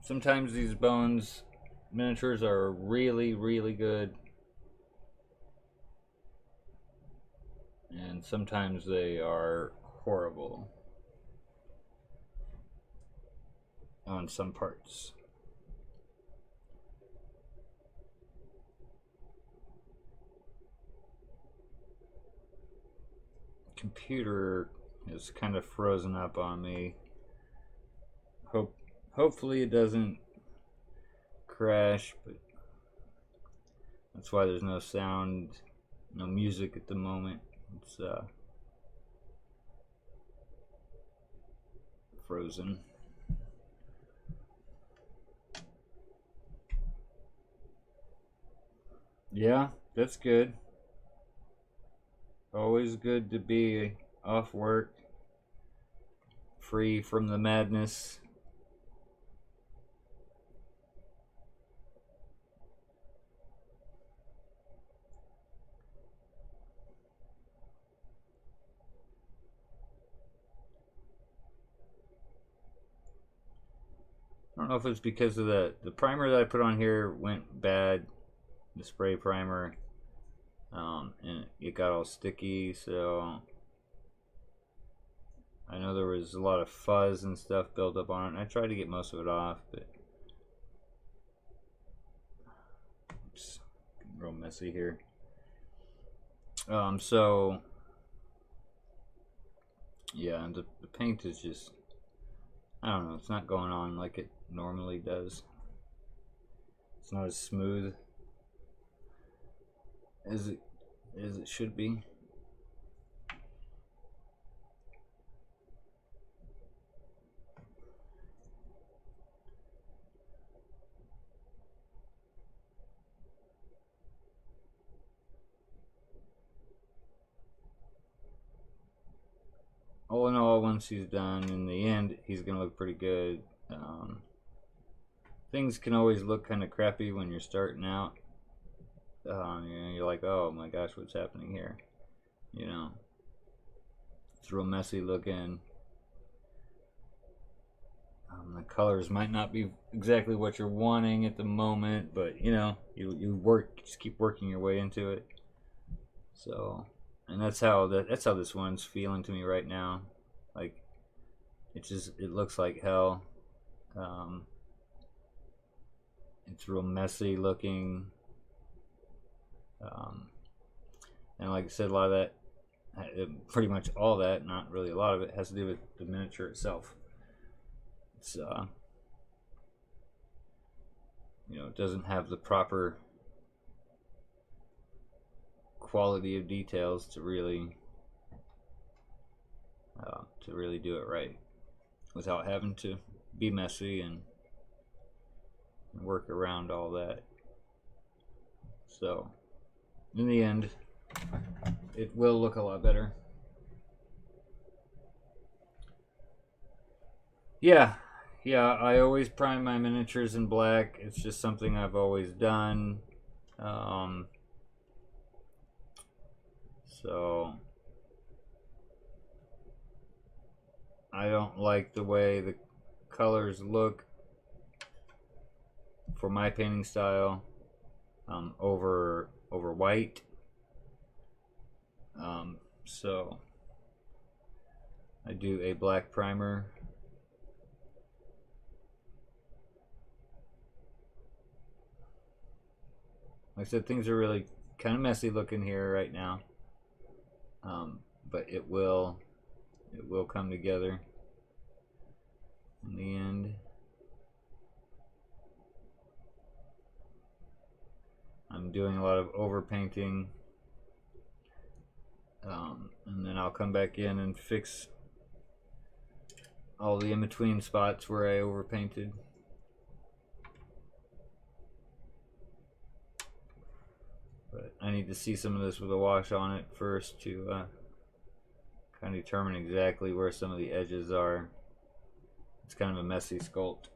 sometimes these bones miniatures are really, really good, and sometimes they are horrible on some parts. Computer is kind of frozen up on me. Hopefully it doesn't crash, but that's why there's no sound, no music at the moment. It's frozen. Yeah, that's good. Always good to be off work, free from the madness. I don't know if it's because of the primer that I put on here went bad, the spray primer, and it got all sticky. So I know there was a lot of fuzz and stuff built up on it, and I tried to get most of it off, but it's real messy here. So yeah, and the paint is just, I don't know, it's not going on like it normally does. It's not as smooth as it should be. All in all, once he's done, in the end, he's gonna look pretty good. Things can always look kind of crappy when you're starting out. You're like, oh my gosh, what's happening here? You know, it's real messy looking. The colors might not be exactly what you're wanting at the moment, but you know, you just keep working your way into it. So, and that's how this one's feeling to me right now. Like, it looks like hell. It's real messy looking. And like I said, a lot of that, pretty much all that, not really a lot of it, has to do with the miniature itself. It's you know, it doesn't have the proper quality of details to really do it right without having to be messy and work around all that. So in the end, it will look a lot better. Yeah, I always prime my miniatures in black. It's just something I've always done. So I don't like the way the colors look for my painting style over white. So I do a black primer. Like I said, things are really kind of messy looking here right now, but it will come together in the end. I'm doing a lot of overpainting, and then I'll come back in and fix all the in-between spots where I overpainted. But I need to see some of this with a wash on it first to kind of determine exactly where some of the edges are. It's kind of a messy sculpt.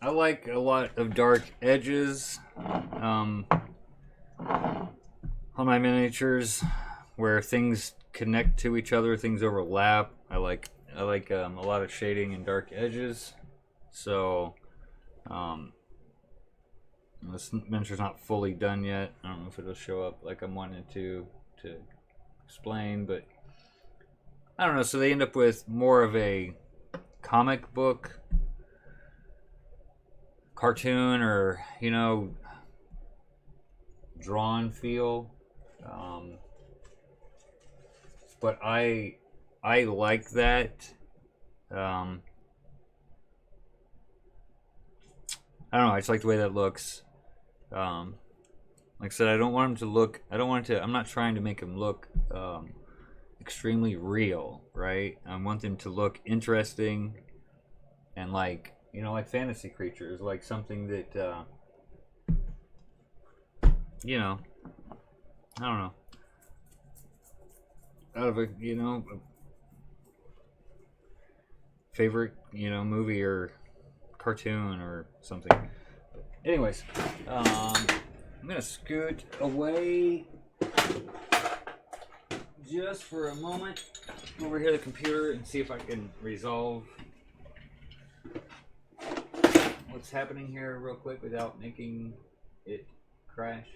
I like a lot of dark edges on my miniatures, where things connect to each other, things overlap. I like a lot of shading and dark edges. So this miniature's not fully done yet. I don't know if it'll show up like I'm wanting to explain, but I don't know. So they end up with more of a comic book, cartoon, or drawn feel. But I like that. I don't know. I just like the way that looks. Like I said, I don't want him to look. I don't want to. I'm not trying to make him look extremely real, right? I want them to look interesting and like fantasy creatures, like something that I don't know, out of a favorite movie or cartoon or something. Anyways, I'm gonna scoot away just for a moment over here to the computer and see if I can resolve what's happening here real quick without making it crash.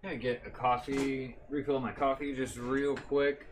I'm gonna get a coffee, refill my coffee just real quick.